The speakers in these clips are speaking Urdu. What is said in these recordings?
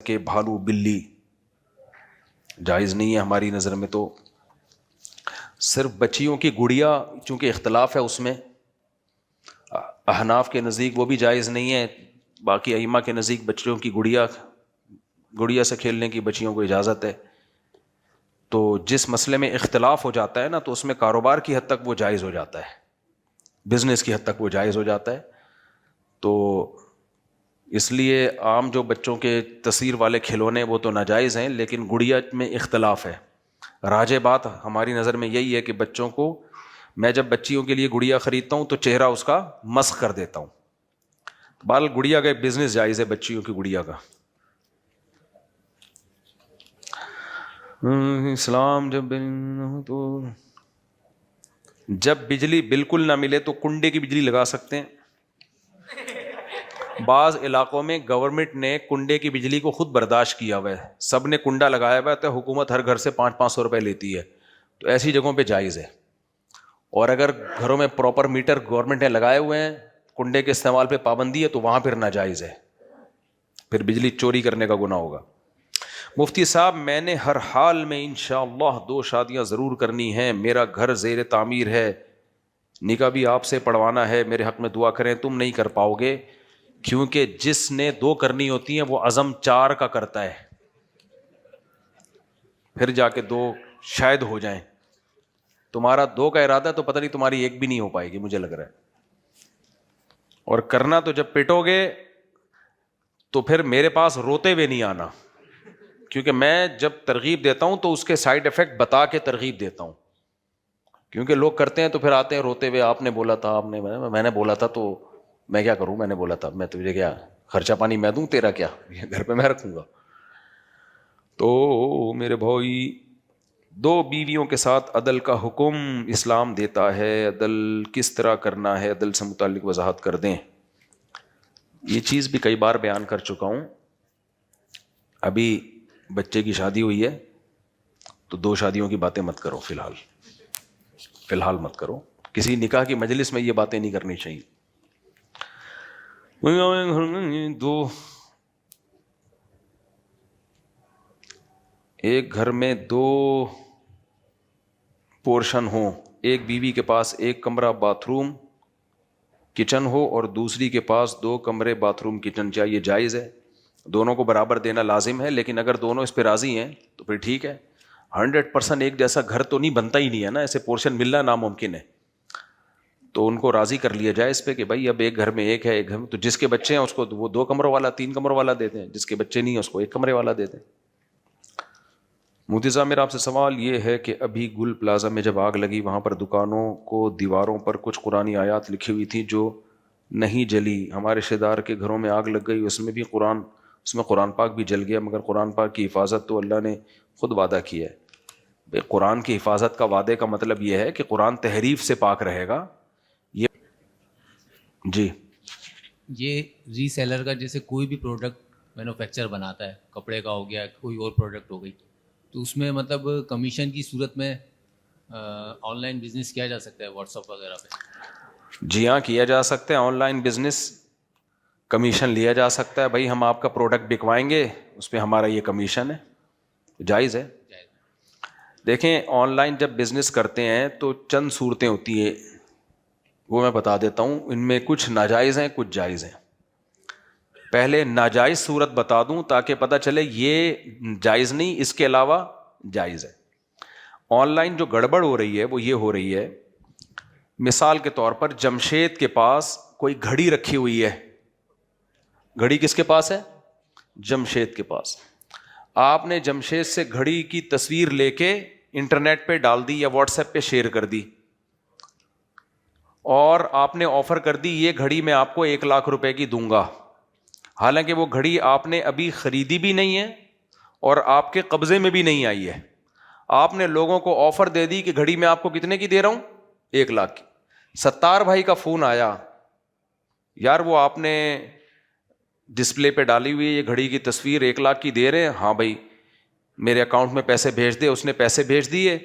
کہ بھالو بلی جائز نہیں ہے ہماری نظر میں. تو صرف بچیوں کی گڑیا چونکہ اختلاف ہے اس میں، احناف کے نزدیک وہ بھی جائز نہیں ہے، باقی ائمہ کے نزدیک بچیوں کی گڑیا سے کھیلنے کی بچیوں کو اجازت ہے. تو جس مسئلے میں اختلاف ہو جاتا ہے نا تو اس میں کاروبار کی حد تک وہ جائز ہو جاتا ہے، بزنس کی حد تک وہ جائز ہو جاتا ہے. تو اس لیے عام جو بچوں کے تصویر والے کھلونے وہ تو ناجائز ہیں، لیکن گڑیا میں اختلاف ہے. راجح بات ہماری نظر میں یہی ہے کہ بچوں کو، میں جب بچیوں کے لیے گڑیا خریدتا ہوں تو چہرہ اس کا مسخ کر دیتا ہوں. بال گڑیا کا بزنس جائز ہے بچیوں کی گڑیا کا. اسلام جب بجلی بالکل نہ ملے تو کنڈے کی بجلی لگا سکتے ہیں. بعض علاقوں میں گورنمنٹ نے کنڈے کی بجلی کو خود برداشت کیا ہوا ہے، سب نے کنڈا لگایا ہوا ہے تو حکومت ہر گھر سے 500 روپے لیتی ہے، تو ایسی جگہوں پہ جائز ہے. اور اگر گھروں میں پراپر میٹر گورنمنٹ نے لگائے ہوئے ہیں، کنڈے کے استعمال پہ پابندی ہے، تو وہاں پھر ناجائز ہے، پھر بجلی چوری کرنے کا گناہ ہوگا. مفتی صاحب میں نے ہر حال میں انشاءاللہ 2 شادیاں ضرور کرنی ہیں، میرا گھر زیر تعمیر ہے، نکاح بھی آپ سے پڑھوانا ہے، میرے حق میں دعا کریں. تم نہیں کر پاؤ گے، کیونکہ جس نے 2 کرنی ہوتی ہیں وہ عزم 4 کا کرتا ہے، پھر جا کے 2 شاید ہو جائیں. تمہارا 2 کا ارادہ تو پتہ نہیں تمہاری 1 بھی نہیں ہو پائے گی مجھے لگ رہا ہے. اور کرنا تو جب پٹو گے تو پھر میرے پاس روتے ہوئے نہیں آنا، کیونکہ میں جب ترغیب دیتا ہوں تو اس کے سائیڈ ایفیکٹ بتا کے ترغیب دیتا ہوں. کیونکہ لوگ کرتے ہیں تو پھر آتے ہیں روتے ہوئے، آپ نے بولا تھا، میں نے بولا تھا، تو میں کیا کروں، میں نے بولا تھا، میں تجھے کیا خرچہ پانی میں دوں، تیرا کیا، گھر پہ میں رکھوں گا. تو میرے بھائی 2 بیویوں کے ساتھ عدل کا حکم اسلام دیتا ہے، عدل کس طرح کرنا ہے، عدل سے متعلق وضاحت کر دیں. یہ چیز بھی کئی بار بیان کر چکا ہوں. ابھی بچے کی شادی ہوئی ہے تو 2 شادیوں کی باتیں مت کرو، فی الحال مت کرو. کسی نکاح کی مجلس میں یہ باتیں نہیں کرنی چاہیے. ایک گھر میں 2 پورشن ہوں، ایک بیوی کے پاس 1 کمرہ باتھ روم کچن ہو اور دوسری کے پاس 2 کمرے باتھ روم کچن، کیا یہ جائز ہے؟ دونوں کو برابر دینا لازم ہے، لیکن اگر دونوں اس پہ راضی ہیں تو پھر ٹھیک ہے. 100% ایک جیسا گھر تو نہیں بنتا ہی نہیں ہے نا، ایسے پورشن ملنا ناممکن ہے. تو ان کو راضی کر لیا جائے اس پہ کہ بھائی اب ایک گھر میں ایک ہے، ایک گھر میں تو جس کے بچے ہیں اس کو وہ 2 کمروں والا 3 کمروں والا دیتے ہیں، جس کے بچے نہیں ہیں اس کو 1 کمرے والا دیتے ہیں. مفتی صاحب میرا آپ سے سوال یہ ہے کہ ابھی گل پلازا میں جب آگ لگی وہاں پر دکانوں کو دیواروں پر کچھ قرآنی آیات لکھی ہوئی تھی جو نہیں جلی. ہمارے رشتہ دار کے گھروں میں آگ لگ گئی، اس میں قرآن پاک بھی جل گیا، مگر قرآن پاک کی حفاظت تو اللہ نے خود وعدہ کیا ہے. قرآن کی حفاظت کا وعدے کا مطلب یہ ہے کہ قرآن تحریف سے پاک رہے گا. جی یہ ری سیلر کا جیسے کوئی بھی پروڈکٹ مینوفیکچر بناتا ہے، کپڑے کا ہو گیا، کوئی اور پروڈکٹ ہو گئی، تو اس میں مطلب کمیشن کی صورت میں آن لائن بزنس کیا جا سکتا ہے واٹس ایپ وغیرہ پہ؟ جی ہاں کیا جا سکتا ہے. آن لائن بزنس کمیشن لیا جا سکتا ہے. بھائی ہم آپ کا پروڈکٹ بکوائیں گے، اس پہ ہمارا یہ کمیشن ہے، جائز ہے. دیکھیں آن لائن جب بزنس کرتے ہیں تو چند صورتیں ہوتی ہیں، وہ میں بتا دیتا ہوں. ان میں کچھ ناجائز ہیں، کچھ جائز ہیں. پہلے ناجائز صورت بتا دوں تاکہ پتہ چلے یہ جائز نہیں، اس کے علاوہ جائز ہے. آن لائن جو گڑبڑ ہو رہی ہے وہ یہ ہو رہی ہے، مثال کے طور پر جمشید کے پاس کوئی گھڑی رکھی ہوئی ہے. گھڑی کس کے پاس ہے؟ جمشید کے پاس. آپ نے جمشید سے گھڑی کی تصویر لے کے انٹرنیٹ پہ ڈال دی یا واٹس ایپ پہ شیئر کر دی، اور آپ نے آفر کر دی یہ گھڑی میں آپ کو 1 لاکھ روپے کی دوں گا. حالانکہ وہ گھڑی آپ نے ابھی خریدی بھی نہیں ہے اور آپ کے قبضے میں بھی نہیں آئی ہے. آپ نے لوگوں کو آفر دے دی کہ گھڑی میں آپ کو کتنے کی دے رہا ہوں؟ 1 لاکھ کی. 70 بھائی کا فون آیا، یار وہ آپ نے ڈسپلے پہ ڈالی ہوئی یہ گھڑی کی تصویر 1 لاکھ کی دے رہے ہیں. ہاں بھائی میرے اکاؤنٹ میں پیسے بھیج دے. اس نے پیسے بھیج دیے،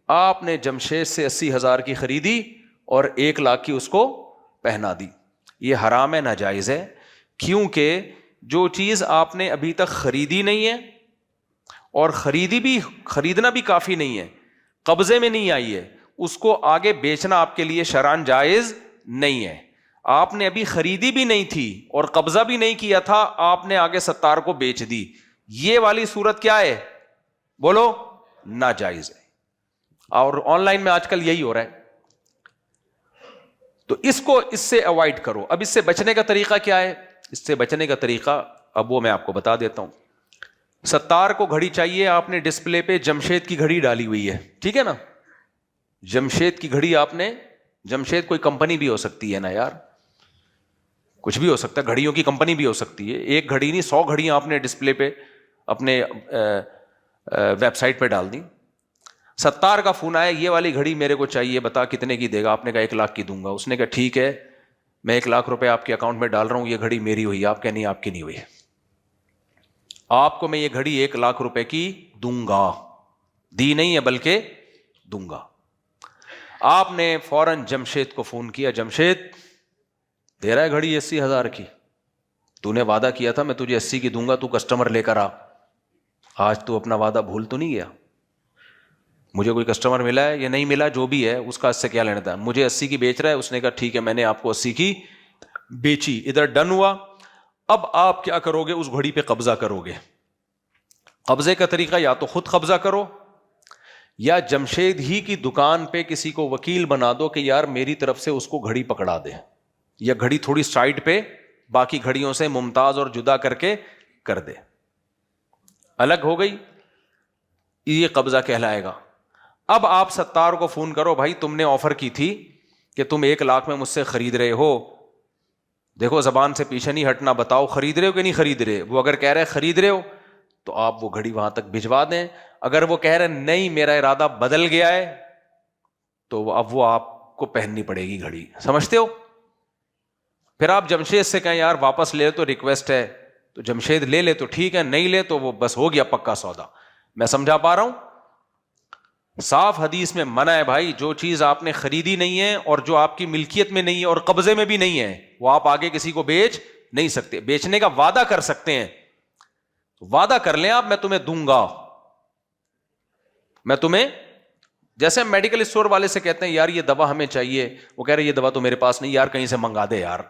آپ نے جمشید سے 80,000 کی خریدی اور 1 لاکھ کی اس کو پہنا دی. یہ حرام ہے، ناجائز ہے. کیونکہ جو چیز آپ نے ابھی تک خریدی نہیں ہے اور خریدنا بھی کافی نہیں ہے, قبضے میں نہیں آئی ہے, اس کو آگے بیچنا آپ کے لیے شرعاً جائز نہیں ہے. آپ نے ابھی خریدی بھی نہیں تھی اور قبضہ بھی نہیں کیا تھا, آپ نے آگے ستار کو بیچ دی, یہ والی صورت کیا ہے؟ بولو, ناجائز ہے. اور آن لائن میں آج کل یہی ہو رہا ہے, تو اس سے اوائڈ کرو. اب اس سے بچنے کا طریقہ کیا ہے؟ اس سے بچنے کا طریقہ اب وہ میں آپ کو بتا دیتا ہوں. ستار کو گھڑی چاہیے, آپ نے ڈسپلے پہ جمشید کی گھڑی ڈالی ہوئی ہے, ٹھیک ہے نا, جمشید کی گھڑی آپ نے, جمشید کوئی کمپنی بھی ہو سکتی ہے نا یار, کچھ بھی ہو سکتا ہے, گھڑیوں کی کمپنی بھی ہو سکتی ہے, ایک گھڑی نہیں 100 گھڑیاں آپ نے ڈسپلے پہ اپنے ویب سائٹ پہ ڈال دی. ستار کا فون آیا, یہ والی گھڑی میرے کو چاہیے, بتا کتنے کی دے گا؟ آپ نے کہا 1 لاکھ کی دوں گا. اس نے کہا ٹھیک ہے, میں 1 لاکھ روپے آپ کے اکاؤنٹ میں ڈال رہا ہوں, یہ گھڑی میری ہوئی. آپ کہ نہیں, آپ کی نہیں ہوئی, آپ کو میں یہ گھڑی 1 لاکھ روپے کی دوں گا. دی نہیں ہے بلکہ دوں گا. آپ نے فوراً جمشید کو فون کیا, جمشید دے رہا ہے گھڑی 80,000 کی, تو نے وعدہ کیا تھا میں تجھے 80 کی دوں گا, تو کسٹمر لے کر آ. آج تو اپنا وعدہ بھول تو نہیں گیا؟ مجھے کوئی کسٹمر ملا ہے یا نہیں ملا, جو بھی ہے اس کا اس سے کیا لینا تھا؟ مجھے 80 کی بیچ رہا ہے. اس نے کہا ٹھیک ہے, میں نے آپ کو 80 کی بیچی, ادھر ڈن ہوا. اب آپ کیا کرو گے؟ اس گھڑی پہ قبضہ کرو گے. قبضے کا طریقہ یا تو خود قبضہ کرو, یا جمشید ہی کی دکان پہ کسی کو وکیل بنا دو کہ یار میری طرف سے اس کو گھڑی پکڑا دے, یا گھڑی تھوڑی سائڈ پہ باقی گھڑیوں سے ممتاز اور جدا کر کے کر دے. الگ ہو گئی, یہ قبضہ کہلائے گا. اب آپ ستار کو فون کرو, بھائی تم نے آفر کی تھی کہ تم 1 لاکھ میں مجھ سے خرید رہے ہو, دیکھو زبان سے پیچھے نہیں ہٹنا, بتاؤ خرید رہے ہو کہ نہیں خرید رہے؟ وہ اگر کہہ رہے خرید رہے ہو تو آپ وہ گھڑی وہاں تک بھجوا دیں. اگر وہ کہہ رہے نہیں میرا ارادہ بدل گیا ہے, تو اب وہ آپ کو پہننی پڑے گی گھڑی. سمجھتے ہو؟ پھر آپ جمشید سے کہیں یار واپس لے تو ریکویسٹ ہے, تو جمشید لے لے تو ٹھیک ہے, نہیں لے تو وہ بس ہو گیا پکا سودا. میں سمجھا پا رہا ہوں؟ صاف حدیث میں منع ہے بھائی, جو چیز آپ نے خریدی نہیں ہے اور جو آپ کی ملکیت میں نہیں ہے اور قبضے میں بھی نہیں ہے, وہ آپ آگے کسی کو بیچ نہیں سکتے. بیچنے کا وعدہ کر سکتے ہیں, وعدہ کر لیں آپ, میں تمہیں دوں گا, میں تمہیں, جیسے میڈیکل اسٹور والے سے کہتے ہیں یار یہ دوا ہمیں چاہیے, وہ کہہ رہے یہ دوا تو میرے پاس نہیں, یار کہیں سے منگا دے یار,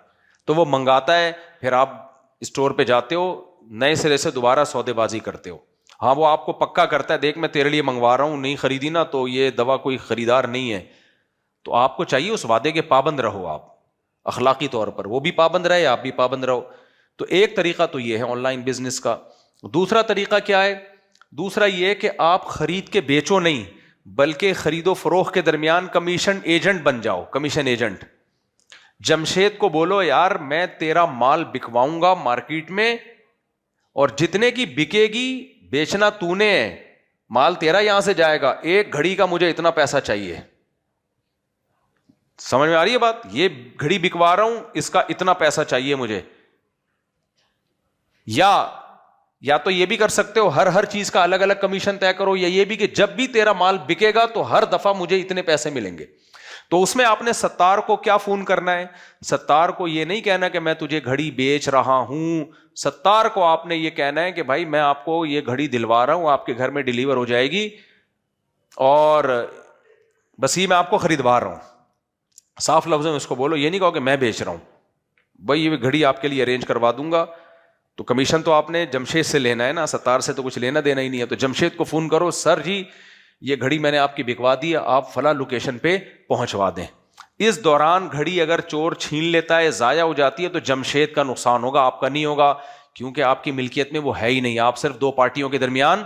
تو وہ منگاتا ہے, پھر آپ اسٹور پہ جاتے ہو, نئے سرے سے دوبارہ سودے بازی کرتے ہو. ہاں وہ آپ کو پکا کرتا ہے, دیکھ میں تیرے لیے منگوا رہا ہوں, نہیں خریدی نا تو یہ دوا کوئی خریدار نہیں ہے. تو آپ کو چاہیے اس وعدے کے پابند رہو, آپ اخلاقی طور پر, وہ بھی پابند رہے, آپ بھی پابند رہو. تو ایک طریقہ تو یہ ہے آن لائن بزنس کا. دوسرا طریقہ کیا ہے؟ دوسرا یہ کہ آپ خرید کے بیچو نہیں, بلکہ خرید و فروخت کے درمیان کمیشن ایجنٹ بن جاؤ. کمیشن ایجنٹ, جمشید کو بولو یار میں تیرا مال بکواؤں گا مارکیٹ میں, اور جتنے کی بکے گی بیچنا تو نے ہے, مال تیرا یہاں سے جائے گا, 1 گھڑی کا مجھے اتنا پیسہ چاہیے. سمجھ میں آ رہی ہے بات؟ یہ گھڑی بکوا رہا ہوں, اس کا اتنا پیسہ چاہیے مجھے. یا تو یہ بھی کر سکتے ہو, ہر چیز کا الگ الگ کمیشن طے کرو, یا یہ بھی کہ جب بھی تیرا مال بکے گا تو ہر دفعہ مجھے اتنے پیسے ملیں گے. تو اس میں آپ نے ستار کو کیا فون کرنا ہے؟ ستار کو یہ نہیں کہنا کہ میں تجھے گھڑی بیچ رہا ہوں, ستار کو آپ نے یہ کہنا ہے کہ بھائی میں آپ کو یہ گھڑی دلوا رہا ہوں, آپ کے گھر میں ڈیلیور ہو جائے گی, اور بس یہ میں آپ کو خریدوا رہا ہوں. صاف لفظوں میں اس کو بولو, یہ نہیں کہو کہ میں بیچ رہا ہوں, بھائی یہ گھڑی آپ کے لیے ارینج کروا دوں گا. تو کمیشن تو آپ نے جمشید سے لینا ہے نا, ستار سے تو کچھ لینا دینا ہی نہیں ہے. تو جمشید کو فون کرو, سر جی یہ گھڑی میں نے آپ کی بکوا دی ہے, آپ فلاں لوکیشن پہ پہنچوا دیں. اس دوران گھڑی اگر چور چھین لیتا ہے, ضائع ہو جاتی ہے, تو جمشید کا نقصان ہوگا, آپ کا نہیں ہوگا, کیونکہ آپ کی ملکیت میں وہ ہے ہی نہیں, آپ صرف 2 پارٹیوں کے درمیان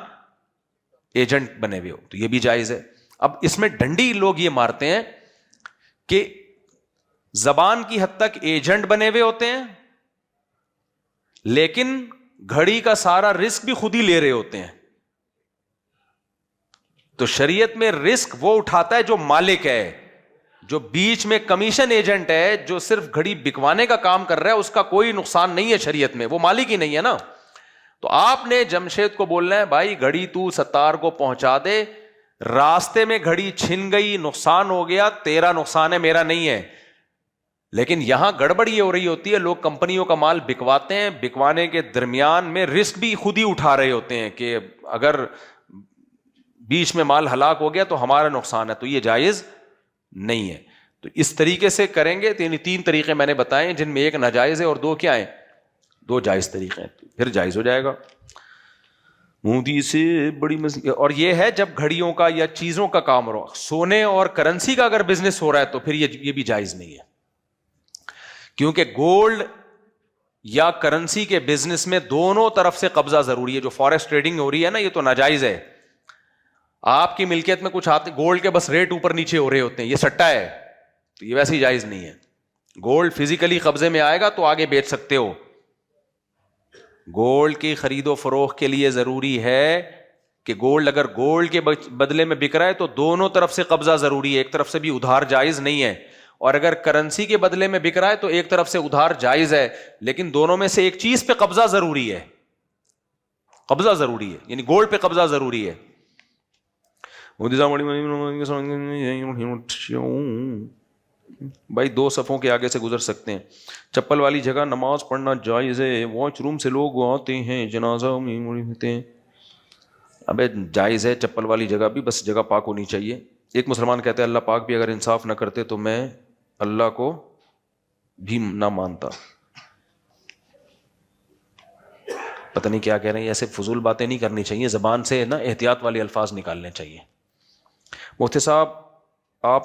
ایجنٹ بنے ہوئے ہو. تو یہ بھی جائز ہے. اب اس میں ڈنڈی لوگ یہ مارتے ہیں کہ زبان کی حد تک ایجنٹ بنے ہوئے ہوتے ہیں, لیکن گھڑی کا سارا رسک بھی خود ہی لے رہے ہوتے ہیں. تو شریعت میں رسک وہ اٹھاتا ہے جو مالک ہے, جو بیچ میں کمیشن ایجنٹ ہے, جو صرف گھڑی بکوانے کا کام کر رہا ہے, اس کا کوئی نقصان نہیں ہے شریعت میں, وہ مالک ہی نہیں ہے نا. تو آپ نے جمشید کو بولنا ہے بھائی گھڑی تو ستار کو پہنچا دے, راستے میں گھڑی چھن گئی, نقصان ہو گیا, تیرا نقصان ہے میرا نہیں ہے. لیکن یہاں گڑبڑ یہ ہو رہی ہوتی ہے, لوگ کمپنیوں کا مال بکواتے ہیں, بکوانے کے درمیان میں رسک بھی خود ہی اٹھا رہے ہوتے ہیں کہ اگر بیچ میں مال ہلاک ہو گیا تو ہمارا نقصان ہے, تو یہ جائز نہیں ہے. تو اس طریقے سے کریں گے. تین طریقے میں نے بتائے ہیں جن میں ایک ناجائز ہے اور دو کیا ہیں, دو جائز طریقے ہیں, پھر جائز ہو جائے گا. مودی سے بڑی اور یہ ہے جب گھڑیوں کا یا چیزوں کا کام ہو, سونے اور کرنسی کا اگر بزنس ہو رہا ہے تو پھر یہ بھی جائز نہیں ہے, کیونکہ گولڈ یا کرنسی کے بزنس میں دونوں طرف سے قبضہ ضروری ہے. جو فارکس ٹریڈنگ ہو رہی ہے نا, یہ تو ناجائز ہے. آپ کی ملکیت میں کچھ آتے گولڈ کے بس ریٹ اوپر نیچے ہو رہے ہوتے ہیں, یہ سٹا ہے, تو یہ ویسے ہی جائز نہیں ہے. گولڈ فزیکلی قبضے میں آئے گا تو آگے بیچ سکتے ہو. گولڈ کی خرید و فروخت کے لیے ضروری ہے کہ گولڈ اگر گولڈ کے بدلے میں بک رہا ہے تو دونوں طرف سے قبضہ ضروری ہے, ایک طرف سے بھی ادھار جائز نہیں ہے. اور اگر کرنسی کے بدلے میں بک رہا ہے تو ایک طرف سے ادھار جائز ہے, لیکن دونوں میں سے ایک چیز پہ قبضہ ضروری ہے. قبضہ ضروری ہے, یعنی گولڈ پہ قبضہ ضروری ہے. بھائی 2 صفوں کے آگے سے گزر سکتے ہیں. چپل والی جگہ نماز پڑھنا جائز ہے, واش روم سے لوگ آتے ہیں جنازہ میں ہوتے ہیں. ابے جائز ہے چپل والی جگہ بھی, بس جگہ پاک ہونی چاہیے. ایک مسلمان کہتا ہے اللہ پاک بھی اگر انصاف نہ کرتے تو میں اللہ کو بھی نہ مانتا. پتہ نہیں کیا کہہ رہے ہیں, ایسے فضول باتیں نہیں کرنی چاہیے, زبان سے نا احتیاط والے الفاظ نکالنے چاہیے. مفتی صاحب آپ